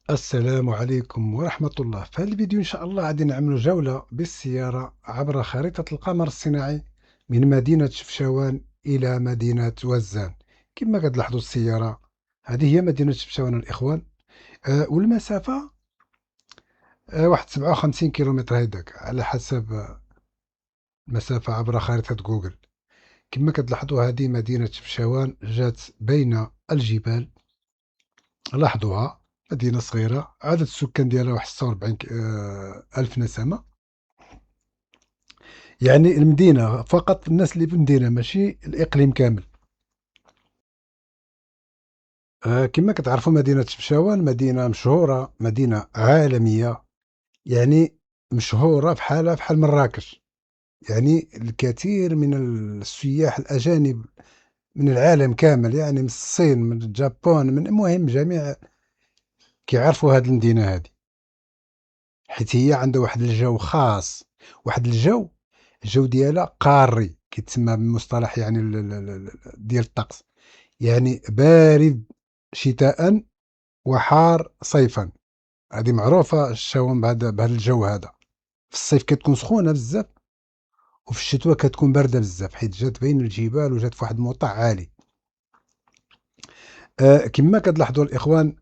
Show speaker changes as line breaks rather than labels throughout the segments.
السلام عليكم ورحمة الله. في هذا الفيديو إن شاء الله غادي نعملوا جولة بالسيارة عبر خريطة القمر الصناعي من مدينة شفشاون إلى مدينة وزان. كما كتلاحظوا السيارة هذه هي مدينة شفشاون الإخوان. والمسافة واحد 57 كيلومتر هيداك على حسب المسافة عبر خريطة جوجل. كما كتلاحظوا هذه مدينة شفشاون جات بين الجبال. لاحظوها مدينة صغيرة، عدد السكان ديالها واحد 46 ألف نسمة. يعني المدينة فقط، الناس اللي في المدينة ماشي الإقليم كامل. كما كتعرفوا مدينة شفشاون مدينة مشهورة، مدينة عالمية، يعني مشهورة بحال مراكش. يعني الكثير من السياح الأجانب من العالم كامل، يعني من الصين من اليابان من المهم جميع كيعرفوا هذه المدينة هذه، حيت هي عندها واحد الجو خاص، واحد الجو ديالها قاري كيتسمى بالمصطلح يعني ديال الطقس، يعني بارد شتاء وحار صيفا. هذه معروفة الشاون بهذا الجو هذا. في الصيف كتكون سخونة بزاف، وفي الشتوى كتكون باردة بزاف، حيت جات بين الجبال وجات في واحد الموطع عالي. كما كتلاحظوا الإخوان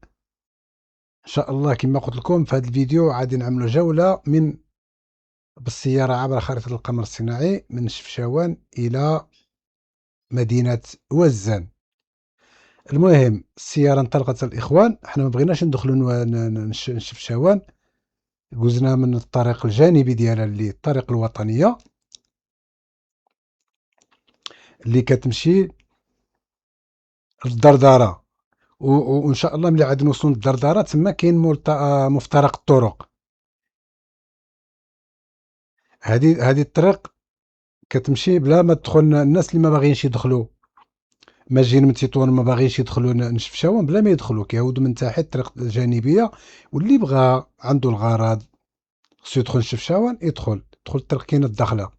إن شاء الله، كما قلت لكم في هذا الفيديو غادي نعملوا جولة بالسيارة عبر خريطة القمر الصناعي من شفشاون إلى مدينة وزان. المهم السيارة انطلقت الإخوان، احنا ما بغيناش ندخلوا شفشاون، جوزنا من الطريق الجانبي ديالها اللي الطريق الوطنية اللي كتمشي للدردرة. وإن شاء الله ملي غادي نوصلوا للدردرة تما كاين مفترق الطرق. هذه الطريق كتمشي بلا ما تدخل الناس اللي ما باغيينش يدخلوا، ماجيين من تطوان ما باغيينش يدخلوا نشفشاون بلا ما يدخلوا، كيعاودوا من تحت الطريق الجانبية، واللي بغى عنده الغرض خصو يدخل نشفشاون يدخل الطريق، كاينه الدخلة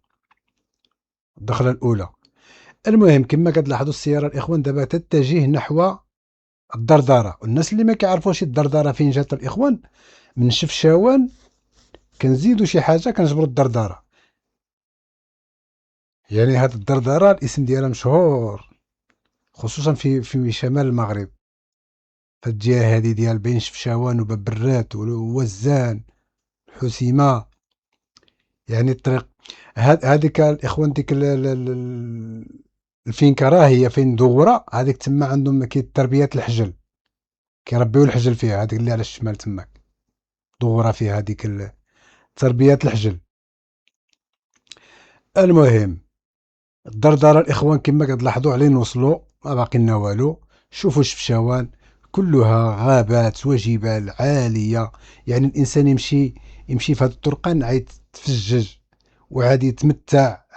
الأولى. المهم كما كتلاحظوا السيارة الإخوان دابا تتجه نحو الدردرة. والناس اللي ما كيعرفوش الدردرة فين جات الإخوان، من شفشاون كنزيدوا شي حاجة كنجبروا الدردرة. يعني هاد الدردرة الاسم ديالها مشهور خصوصا في شمال المغرب، في الجهة هذه ديال بين شفشاون وباب برات ووزان حسيمة. يعني الطريق هذيك الإخوان ديك الفينكا راهي فين دوره هذيك تما عندهم كي تربية الحجل، كيربيو الحجل فيها، هذيك اللي على الشمال تماك دوره فيها هذيك تربية الحجل. المهم الدردرة الإخوان كما كتلاحظوا عليه نوصلوا ما باقي لنا والو. شوفوا شفشاون كلها غابات وجبال عالية، يعني الإنسان يمشي في هذا الطرقان عيتفجج وعاد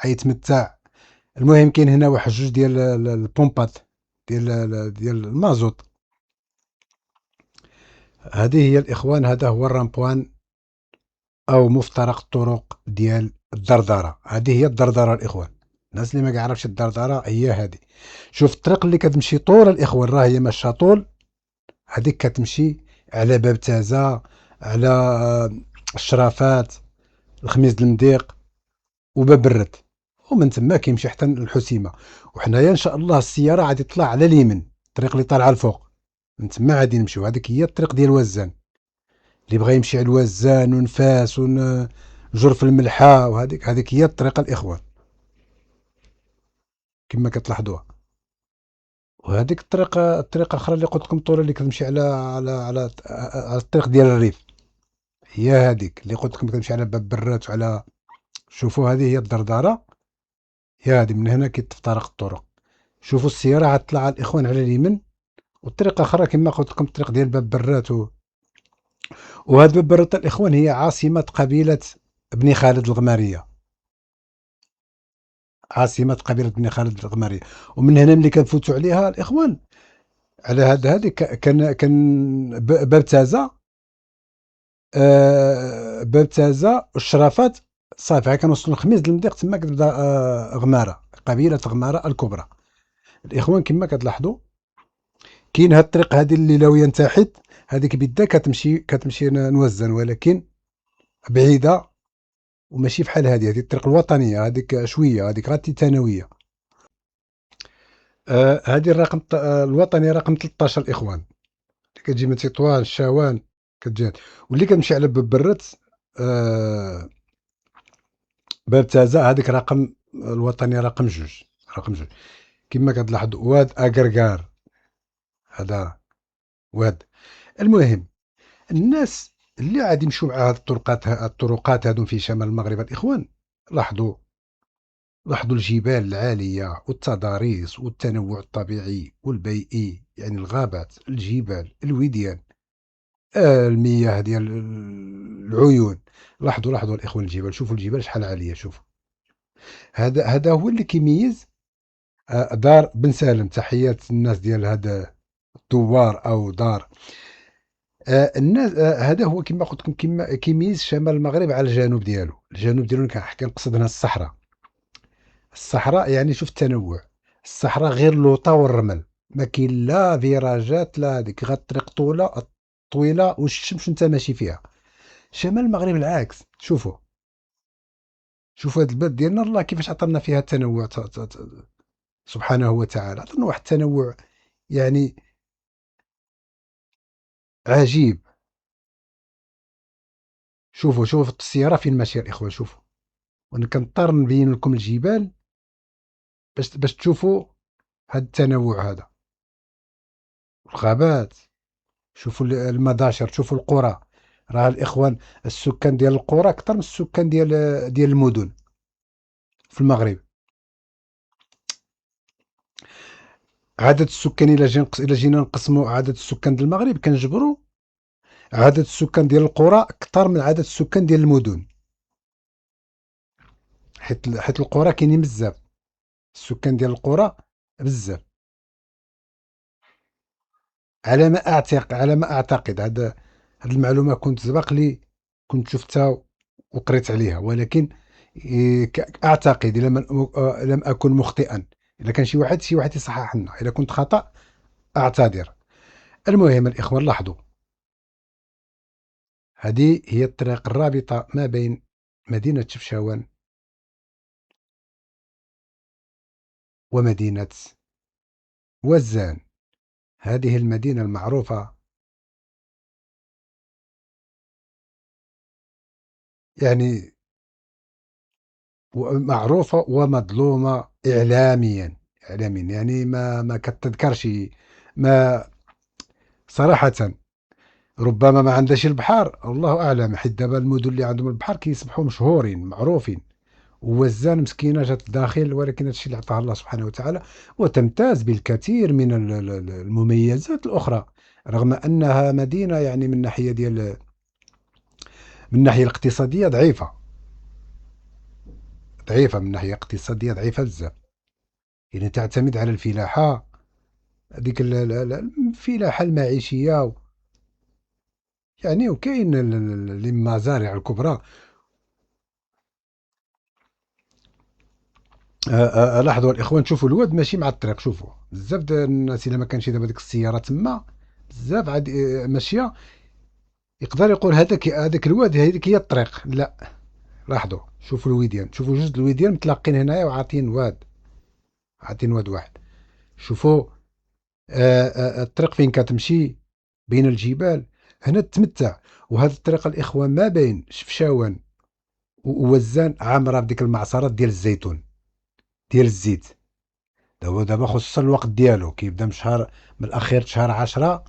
يتمتع. المهم كاين هنا واحد جوج ديال البومبات ديال المازوت. هذه هي الإخوان، هذا هو الرامبوان أو مفترق الطرق ديال الدردرة. هذه هي الدردرة الإخوان، الناس اللي ما كيعرفش الدردرة هي هذه. شوف الطريق اللي كتمشي طول الإخوان راه هي ماشيه طول، هذيك كتمشي على باب تازة، على الشرافات، الخميس المضيق وباب الرد، ومن تما كيمشي حتى الحسيمة. وحنايا ان شاء الله السيارة غادي تطلع على اليمين، الطريق اللي طالعه الفوق، من تما غادي نمشيو. هذيك هي الطريق ديال وزان، اللي بغى يمشي على الوزان ونفاس وجرف الملحة، هذيك هي الطريقة الإخوان كما كتلاحظوها. وهذيك الطريقة الأخرى اللي قلت لكم طول اللي كتمشي على الطريق ديال الريف، هي هذيك اللي قلت لكم كتمشي على باب برات وعلى. شوفوا هذه هي الدردرة، هي هذه من هنا كتفترق الطرق. شوفوا السيارة غتطلع على الإخوان على اليمين، والطريقة أخرى كما قلت لكم الطريق ديال باب برات وهذا باب برات الإخوان هي عاصمة قبيلة بني خالد الغمارية، عاصمة قبيلة بني خالد الغمارية. ومن هنا ملي كنفوتوا عليها الإخوان على هذه كان باب تازة، باب تازة والشرافات. صافي كنوصلوا للخميس المضيق تما كتبدا غمارة، قبيلة غمارة الكبرى. الإخوان كما كتلاحظوا كاين هاد الطريق هذه اللي لاوية تحت، هذيك بدا كتمشي نوزن، ولكن بعيدة وماشي بحال هذه الطريق الوطنية، هذيك شوية، هذيك غير ثانوية. هذه الرقم الوطني رقم 13 الإخوان، اللي كتجي من تطوان الشاوان كتجي، واللي كتمشي على باب برت آه باب تازة، هذيك رقم الوطني رقم جوج، رقم جوج. كما كتلاحظ واد أكركار، هذا واد. المهم الناس اللي غادي يمشيو مع هاد الطرقات هادو في شمال المغرب الإخوان، لاحظوا الجبال العالية والتضاريس والتنوع الطبيعي والبيئي، يعني الغابات، الجبال، الوديان، المياه ديال العيون. لاحظوا الإخوان الجبال، شوفوا الجبال شحال عالية، شوفوا. هذا هو اللي كيميز دار بن سالم. تحيات الناس ديال هذا الدوار أو دار الناس. هذا هو كما قلت لكم، كما كيميز شمال المغرب على الجنوب ديالو. الجنوب ديالو كنقصد هنا الصحراء. الصحراء يعني شوف التنوع. الصحراء غير اللوطا والرمل، ما كاين لا فيراجات لا هذيك، غير الطريق طويله والشمس انت ماشي فيها. شمال المغرب العكس. شوفوا هذا البلد ديالنا الله كيفاش عطانا فيها التنوع، سبحانه وتعالى عطانا واحد التنوع يعني عجيب. شوفوا السياره فين ماشيه الاخوان، شوفوا. وانا كنضطر نبين لكم الجبال باش تشوفوا هذا التنوع هذا. الغابات، شوفوا المداشر، شوفوا القرى. راه الاخوان السكان ديال القرى اكثر من السكان ديال المدن في المغرب. عدد السكان الا جينا نقسموا عدد السكان ديال المغرب، كنجبروا عدد السكان ديال القرى اكثر من عدد السكان ديال المدن، حيت القرى كاينين بزاف، السكان ديال القرى بزاف. على ما اعتقد، هاد المعلومه كنت سبق لي، كنت شفتها وقريت عليها، ولكن اعتقد اذا لم اكن مخطئا. اذا كان شي واحد يصحح لنا اذا كنت خطا، اعتذر. المهم الاخوان لاحظوا، هذه هي الطريق الرابطه ما بين مدينه شفشاون ومدينه وزان. هذه المدينه المعروفه، يعني معروفة ومظلومة إعلاميا، يعني ما كتذكرش. ما صراحة ربما ما عندهاش البحر، الله أعلم، حيت دابا المدن اللي عندهم البحر كيصبحوا مشهورين معروفين. ووزان مسكينة جات الداخل، ولكن هذا الشيء اللي عطاها الله سبحانه وتعالى، وتمتاز بالكثير من المميزات الأخرى، رغم أنها مدينة يعني من الناحية الاقتصادية ضعيفة. من الناحية الاقتصادية ضعيفة بزاف، يعني تعتمد على الفلاحة، هذيك الفلاحة المعيشية يعني. وكاين المزارع الكبرى. لاحظوا الإخوان، شوفوا الواد ماشي مع الطريق، شوفوا بزاف الناس إلا ما كانش دابا ديك السيارة تما بزاف عاد ماشية، يقدر يقول هذاك الواد هذيك هي الطريق. لا، لاحظوا، شوفوا الوديان، شوفوا جوج الوديان متلاقين هنايا وعاطين واد واحد. شوفوا الطريق فين كتمشي بين الجبال، هنا تتمتع. وهذه الطريقة الإخوان ما بين شفشاون ووزان عامرة بديك المعصرات ديال الزيتون، ديال الزيت. دابا خصوصا الوقت ديالو كيبدا من الأخير شهر 10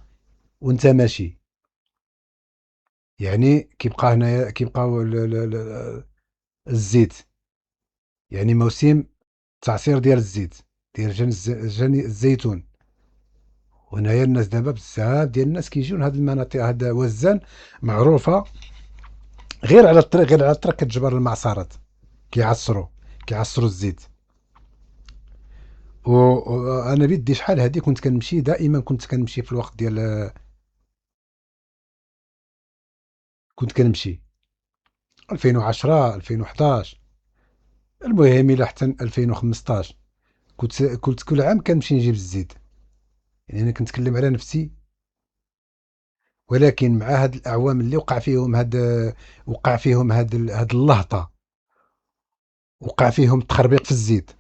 وانت ماشي، يعني كيبقى هنايا كيبقاو الزيت، يعني موسم تعصير ديال الزيت، ديال الزيتون. وهنايا الناس دابا بزاف ديال الناس كيجيو لهاد المناطق. هاد وزان معروفة غير على الطريق كتجبر المعصرات، كيعصروا الزيت. وانا بيدي شحال هادي كنت كنمشي دائما، كنت كنمشي في الوقت ديال، كنت كنمشي 2010 2011، المهم الى حتى 2015 كنت كل عام كنمشي نجيب الزيت. يعني انا كنتكلم على نفسي، ولكن مع هاد الأعوام اللي وقع فيهم هاد اللهطة، وقع فيهم التخربيق في الزيت.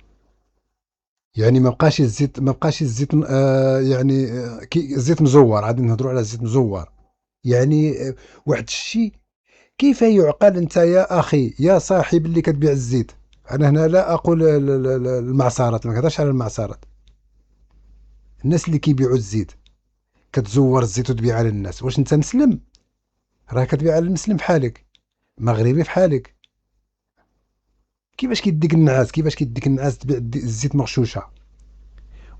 يعني ما بقاش الزيت يعني الزيت مزور، عاد نهضروا على الزيت مزور. يعني واحد الشيء. كيف يعقل انت يا اخي يا صاحب اللي كتبيع الزيت؟ انا هنا لا اقول المعصرات، ما كنهضرش على المعصرات. الناس اللي كيبيعوا الزيت، كتزور الزيت وتبيع على الناس. واش انت مسلم؟ راه كتبيع على المسلم بحالك، مغربي بحالك. كيفاش كيديك النعاس تبيع الزيت مغشوشه؟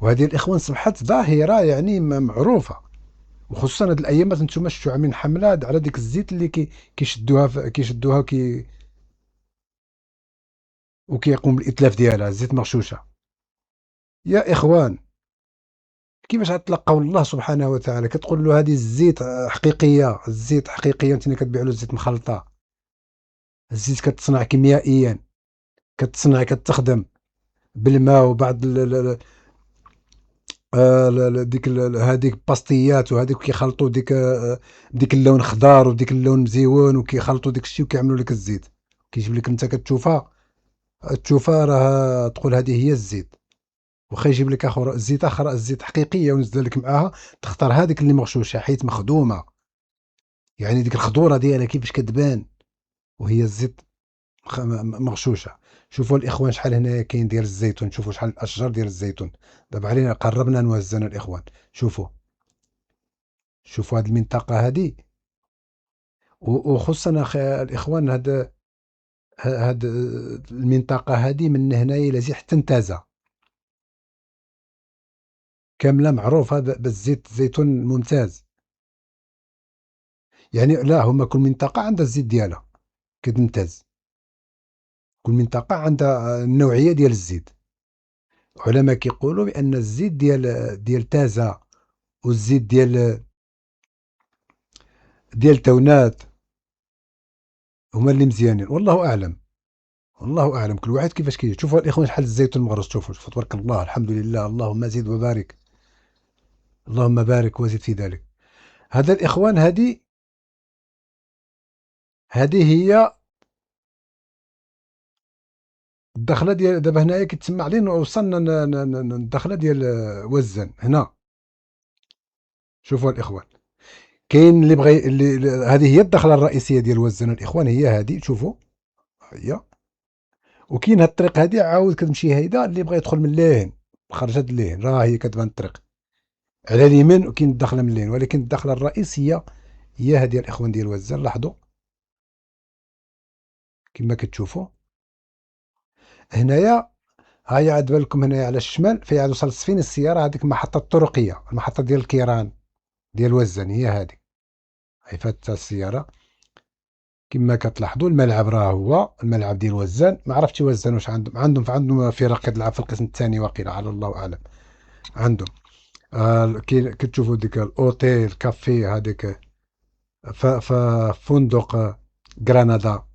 وهذه الاخوان صبحت ظاهره يعني معروفه. وخصوصا هاد الايامات انتم شفتوا عاملين حمله على ديك الزيت اللي كيشدوها وكيقوم بالاتلاف ديالها، الزيت مغشوشه. يا اخوان، كيفاش غتلقاو الله سبحانه وتعالى كتقول له هذه الزيت حقيقيه، الزيت حقيقيه، انت كتبيع له الزيت مخلطه؟ الزيت كتصنع كيميائيا، كتخدم بالماء وبعض هذيك باستيات، وهذيك كيخلطوا ديك اللون خضار وديك اللون مزيون، وكيخلطوا ديك الشيء وكيعملوا لك الزيت. كيجيب لك انت تشوفها راه تقول هذه هي الزيت. واخا يجيب لك اخر زيت، الزيت حقيقيه ونزل لك معاها، تختار هذيك اللي مغشوشه حيت مخدومه. يعني ديك الخضوره ديالها كيفاش كتبان وهي الزيت مغشوشه. شوفوا الاخوان شحال هنايا كاين ديال الزيتون، شوفوا شحال الاشجار ديال الزيتون. دابا علينا قربنا نوزن الاخوان. شوفوا، شوفوا هذه المنطقه هذه. وخصوصا الاخوان، هاد المنطقه هذه من هنايا الى حتى انتازه كامله معروفه بالزيت، زيتون ممتاز. يعني لا، هما كل منطقه عندها الزيت ديالها كتمتاز. كل منطقه عندها النوعيه ديال الزيت. علماء كيقولوا بان الزيت ديال تازه، والزيت ديال تونات هما اللي مزيانين. والله اعلم، والله اعلم. كل واحد كيفاش كيجي. شوفوا الاخوان شحال الزيتون المغرس. شوفوا تبارك الله، الحمد لله، اللهم زد وبارك. اللهم بارك وزد في ذلك. هذا الاخوان، هذه هي الدخله ديال دابا هنايا كتسمع علينا. وصلنا الدخله ديال وزن هنا. شوفوا الاخوان، كاين اللي بغى هذه هي الدخله الرئيسيه ديال وزن الاخوان، هي هذه. شوفوا هي. وكاين هاد الطريق هادي عاود كتمشي هيدا اللي بغى يدخل من اللين، خرجت اللين، راه هي كتبان الطريق على اليمين، وكاين الدخله من اللين. ولكن الدخله الرئيسيه هي هذه الاخوان ديال وزان. لاحظوا كما كتشوفوا هنايا. هاي عاد بالكم هنايا على الشمال في عاد وصلت فين السياره، هذيك المحطه الطرقيه، المحطه ديال الكيران ديال وزان، هي هذه. هاي فاتت السياره. كما كتلاحظوا الملعب راه هو الملعب ديال وزان. ما عرفتش وزان واش عندهم فرق كتلعب في القسم الثاني واقيلا، على الله اعلم. عندهم كتشوفوا ديك الاوتيل كافي هذيك، فندق غرناطه.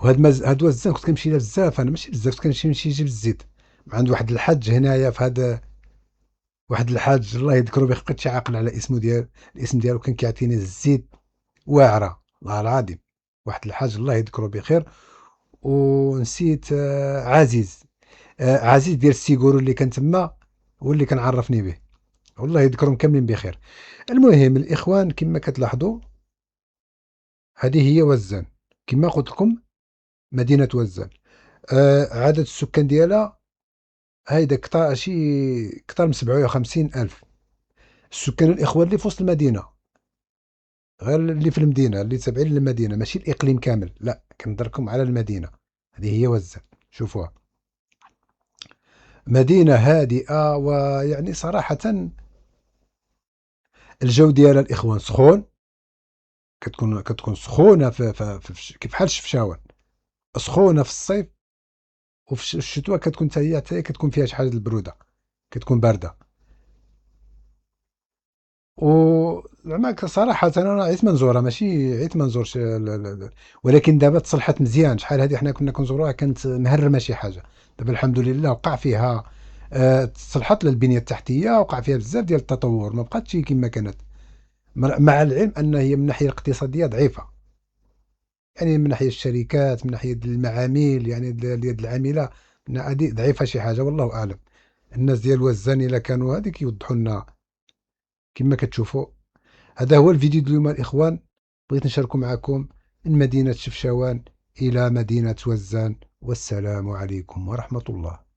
هاد وزان كنت كنمشي لها بزاف. انا ماشي بزاف، كنت كنمشي نجيب الزيت عند واحد الحاج هنايا في هذا. واحد الحاج الله يذكره بخير، بقيتش عاقل على اسمه الاسم ديالو. كان كيعطيني الزيت واعره، الله العظيم. واحد الحاج الله يذكره بخير. ونسيت عزيز. عزيز ديال السيغورو اللي كان تما، هو اللي كان عرفني به. والله يذكرهم كاملين بخير. المهم الاخوان، كما كتلاحظوا هذه هي وزان. كما قلت لكم مدينه وزان، عدد السكان ديالها هيدا كتر من 57 ألف. السكان الإخوان اللي في وسط المدينة، غير اللي في المدينة اللي تابعين للمدينة، ماشي الإقليم كامل، لا كنهضركم على المدينة. هذه هي وزان. شوفوها، مدينة هادئة، ويعني صراحة الجو ديالها الإخوان سخون. كتكون سخونة كيف بحال الشفشاون، سخونة في الصيف. وفي الشتوى كتكون حتى هي كتكون فيها شي حاجة البرودة، كتكون باردة. وزعما صراحة أنا عيت ما نزورها، ماشي عيت ما نزورش ولكن دابا تصلحت مزيان. شحال هذه حنا كنا كنزوروها كانت مهرمة شي حاجة. دابا الحمد لله وقع فيها، تصلحت للبنية التحتية، وقع فيها بزاف ديال التطور، ما بقاتش كما كانت. مع العلم أن هي من الناحية الاقتصادية ضعيفة، يعني من ناحية الشركات، من ناحية المعامل، يعني اليد العاملة هذه ضعيفة شي حاجة، والله أعلم. الناس ديال وزان إلا كانوا هذيك يوضحوا لنا كما كتشوفوا. هذا هو الفيديو ديال اليوم الإخوان، بغيت نشاركه معكم من مدينة شفشاوان إلى مدينة وزان، والسلام عليكم ورحمة الله.